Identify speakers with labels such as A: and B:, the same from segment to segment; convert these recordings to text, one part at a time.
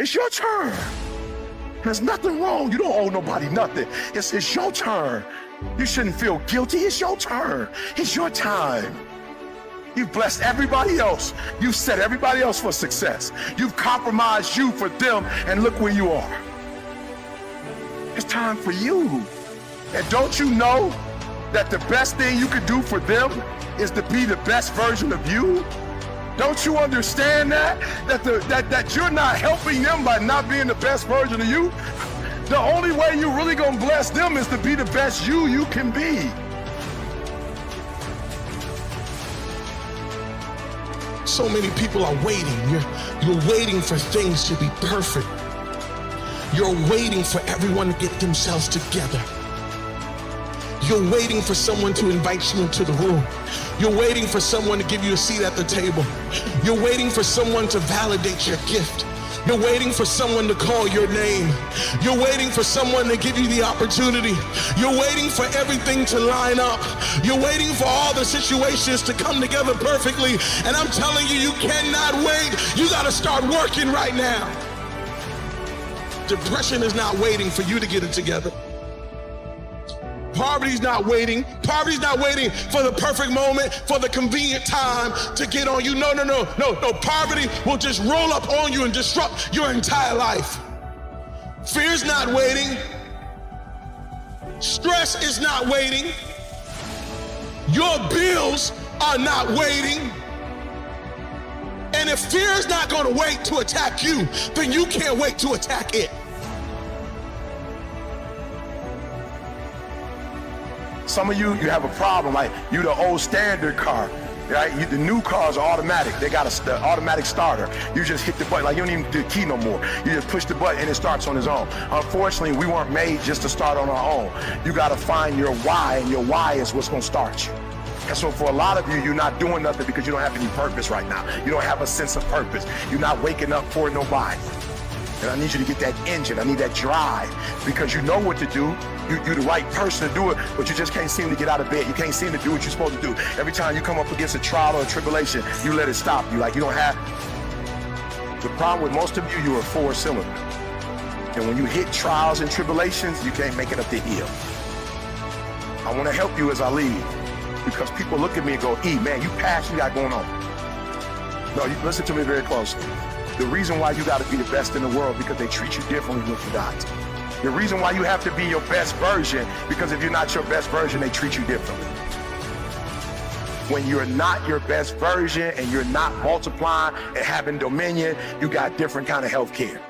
A: It's your turn. There's nothing wrong. You don't owe nobody nothing. It's your turn. You shouldn't feel guilty. It's your turn. It's your time. You've blessed everybody else. You've set everybody else for success. You've compromised you for them, and look where you are. It's time for you. And don't you know that the best thing you could do for them is to be the best version of you? Don't you understand that? That you're not helping them by not being the best version of you? The only way you really gonna bless them is to be the best you can be.
B: So many people are waiting. You're waiting for things to be perfect. You're waiting for everyone to get themselves together. You're waiting for someone to invite you into the room. You're waiting for someone to give you a seat at the table. You're waiting for someone to validate your gift. You're waiting for someone to call your name. You're waiting for someone to give you the opportunity. You're waiting for everything to line up. You're waiting for all the situations to come together perfectly. And I'm telling you, you cannot wait. You got to start working right now. Depression is not waiting for you to get it together. Poverty's not waiting. Poverty's not waiting for the perfect moment, for the convenient time to get on you. No. Poverty will just roll up on you and disrupt your entire life. Fear's not waiting. Stress is not waiting. Your bills are not waiting. And if fear is not going to wait to attack you, then you can't wait to attack it.
A: Some of you have a problem, like you the old standard car, right? The new cars are automatic. They got the automatic starter. You just hit the button, like you don't even do the key no more. You just push the button and it starts on its own. Unfortunately, we weren't made just to start on our own. You gotta find your why, and your why is what's gonna start you. And so for a lot of you, you're not doing nothing because you don't have any purpose right now. You don't have a sense of purpose. You're not waking up for nobody. And I need you to get that engine. I need that drive, because you know what to do. You're the right person to do it, but you just can't seem to get out of bed. You can't seem to do what you're supposed to do. Every time you come up against a trial or a tribulation, you let it stop you. Like you don't have. The problem with most of you, you're a four-cylinder. And when you hit trials and tribulations, you can't make it up the hill. I want to help you as I leave, because people look at me and go, E, man, you passed, you got going on. No, you listen to me very closely. The reason why you got to be the best in the world, because they treat you differently with you guys. The reason why you have to be your best version, because if you're not your best version, they treat you differently. When you're not your best version and you're not multiplying and having dominion, you got different kind of health care.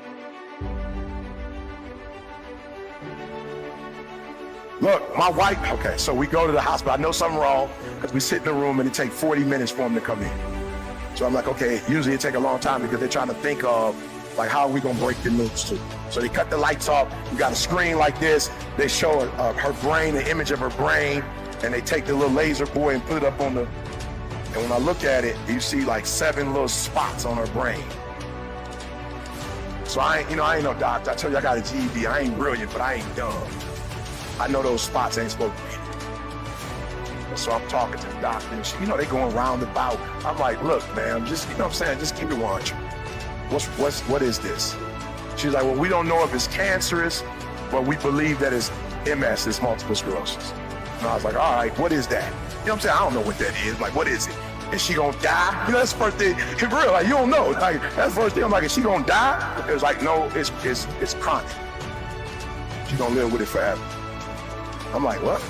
A: Look, my wife, okay, so we go to the hospital. I know something wrong, because we sit in the room and it takes 40 minutes for them to come in. So I'm like, okay, usually it take a long time because they're trying to think of, like, how are we gonna break the news to? So they cut the lights off. We got a screen like this. They show her brain, the image of her brain, and they take the little laser boy and put it up on the, and when I look at it, you see like 7 little spots on her brain. So I ain't no doctor. I tell you, I got a GED. I ain't brilliant, but I ain't dumb. I know those spots ain't supposed to be there. So I'm talking to the doctor, and she, they going roundabout. I'm like, look, man, just, what I'm saying, just keep it 100. What is this? She's like, well, we don't know if it's cancerous, but we believe that it's MS, it's multiple sclerosis. And I was like, all right, what is that? You know what I'm saying? I don't know what that is. Like, what is it? Is she gonna die? That's the first thing. In real, like, you don't know. Like, that's the first thing. I'm like, is she gonna die? It's like, no, it's chronic. She's gonna live with it forever. I'm like, what?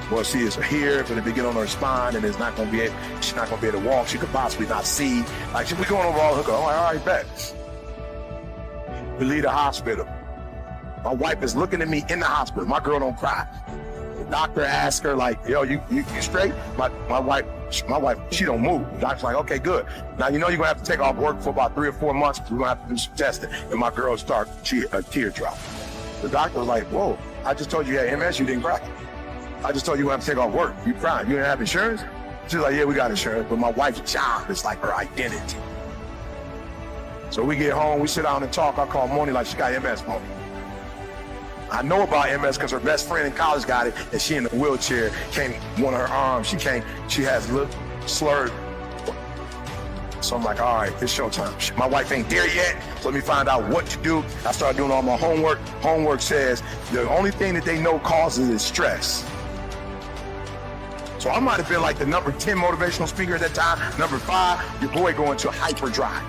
A: Well, she is here, but if it get on her spine, and she's not gonna be able to walk. She could possibly not see. Like, we going over all her. I'm like, all right, bet. We leave the hospital. My wife is looking at me in the hospital. My girl don't cry. The doctor asked her, like, yo, you straight? My wife, she don't move. The doctor's like, okay, good. Now, you're gonna have to take off work for about 3 or 4 months. We're gonna have to do some testing. And my girl start a tear drop. The doctor was like, whoa, I just told you had MS, you didn't cry. I just told you have to take off work. You crying. You didn't have insurance? She's like, yeah, we got insurance, but my wife's job is like her identity. So we get home, we sit down and talk. I call Moni like she got MS, Moni. I know about MS because her best friend in college got it, and she in a wheelchair, one of her arms, she has a little slurred. So I'm like, all right, it's showtime. My wife ain't there yet, so let me find out what to do. I started doing all my homework. Homework says the only thing that they know causes is stress. So I might have been like the number 10 motivational speaker at that time. Number 5, your boy going to hyperdrive.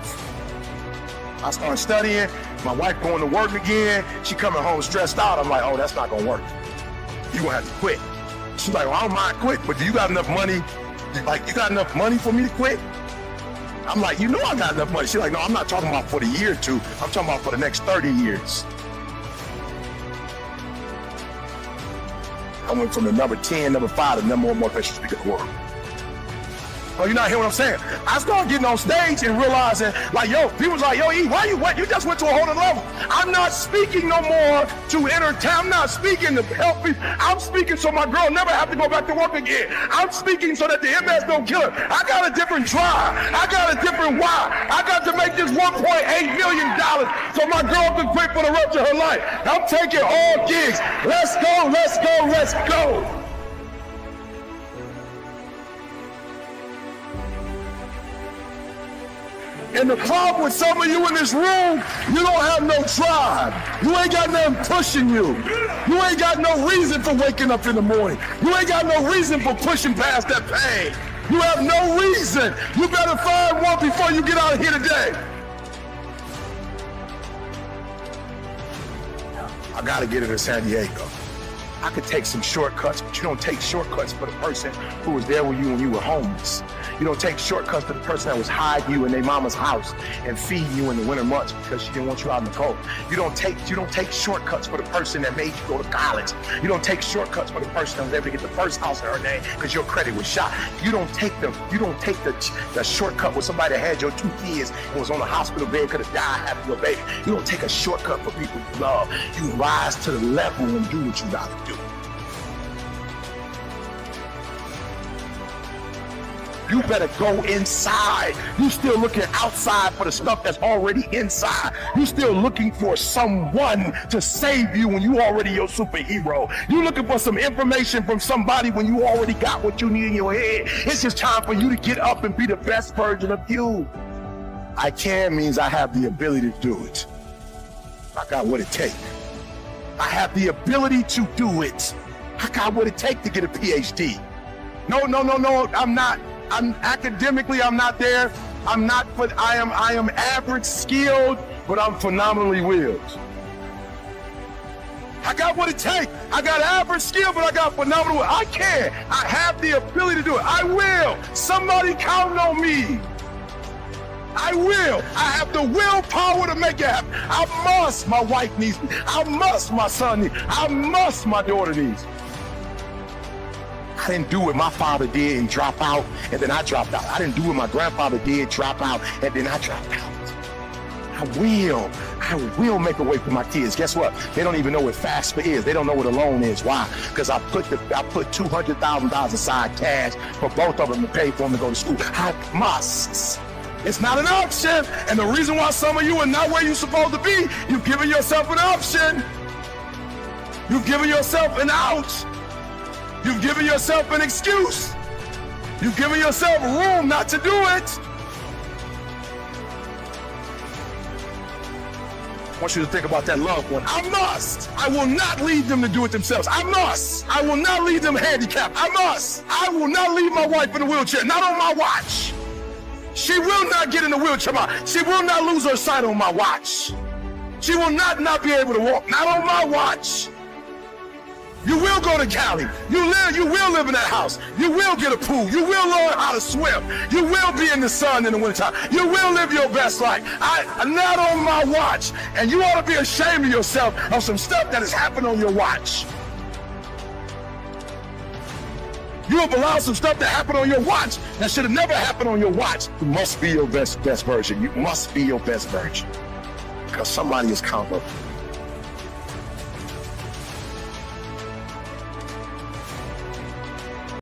A: I started studying. My wife going to work again. She coming home stressed out. I'm like, oh, that's not gonna work. You gonna have to quit. She's like, well, I don't mind quit, but do you got enough money? Like, you got enough money for me to quit? I'm like, you know I got enough money. She's like, no, I'm not talking about for the year or two. I'm talking about for the next 30 years. I went from the number 10, number 5 to number 1 motivational speaker in the world. Oh, you're not hearing what I'm saying? I started getting on stage and realizing, like, yo, people's like, yo, E, why you what? You just went to a whole other level. I'm not speaking no more to entertain. I'm not speaking to help people. I'm speaking so my girl never have to go back to work again. I'm speaking so that the MS don't kill her. I got a different drive. I got a different why. I got to make this $1.8 million so my girl can quit for the rest of her life. I'm taking all gigs. Let's go, let's go, let's go. And the problem with some of you in this room, you don't have no drive. You ain't got nothing pushing you. You ain't got no reason for waking up in the morning. You ain't got no reason for pushing past that pain. You have no reason. You better find one before you get out of here today. I gotta get into San Diego. I could take some shortcuts, but you don't take shortcuts for the person who was there with you when you were homeless. You don't take shortcuts for the person that was hiding you in their mama's house and feeding you in the winter months because she didn't want you out in the cold. You don't take shortcuts for the person that made you go to college. You don't take shortcuts for the person that was able to get the first house in her name because your credit was shot. You don't take the shortcut with somebody that had your 2 kids and was on the hospital bed, could have died having your baby. You don't take a shortcut for people you love. You rise to the level and do what you got to do. You better go inside. You still looking outside for the stuff that's already inside. You still looking for someone to save you when you already your superhero. You looking for some information from somebody when you already got what you need in your head. It's just time for you to get up and be the best version of you. I can means I have the ability to do it. I got what it takes. I have the ability to do it. I got what it takes to get a PhD. No, I'm not. I'm academically, I'm not there. I'm not, but I am average skilled, but I'm phenomenally willed. I got what it takes. I got average skill, but I got phenomenal will. I can. I have the ability to do it. I will. Somebody count on me. I will. I have the willpower to make it happen. I must. My wife needs me. I must. My son needs me. I must. My daughter needs me. I didn't do what my father did and drop out, and then I dropped out. I didn't do what my grandfather did, drop out, and then I dropped out. I will make a way for my kids. Guess what? They don't even know what FAFSA is. They don't know what a loan is. Why? Because I put $200,000 aside cash for both of them to pay for them to go to school. I must. It's not an option. And the reason why some of you are not where you're supposed to be, you've given yourself an option. You've given yourself an out. You've given yourself an excuse. You've given yourself room not to do it. I want you to think about that loved one. I must. I will not leave them to do it themselves. I must. I will not leave them handicapped. I must. I will not leave my wife in a wheelchair. Not on my watch. She will not get in the wheelchair. She will not lose her sight on my watch. She will not be able to walk. Not on my watch. You will go to Cali. You will live in that house. You will get a pool. You will learn how to swim. You will be in the sun in the wintertime. You will live your best life. Not on my watch. And you ought to be ashamed of yourself of some stuff that has happened on your watch. You have allowed some stuff to happen on your watch that should have never happened on your watch. You must be your best version. You must be your best version. Because somebody is counting.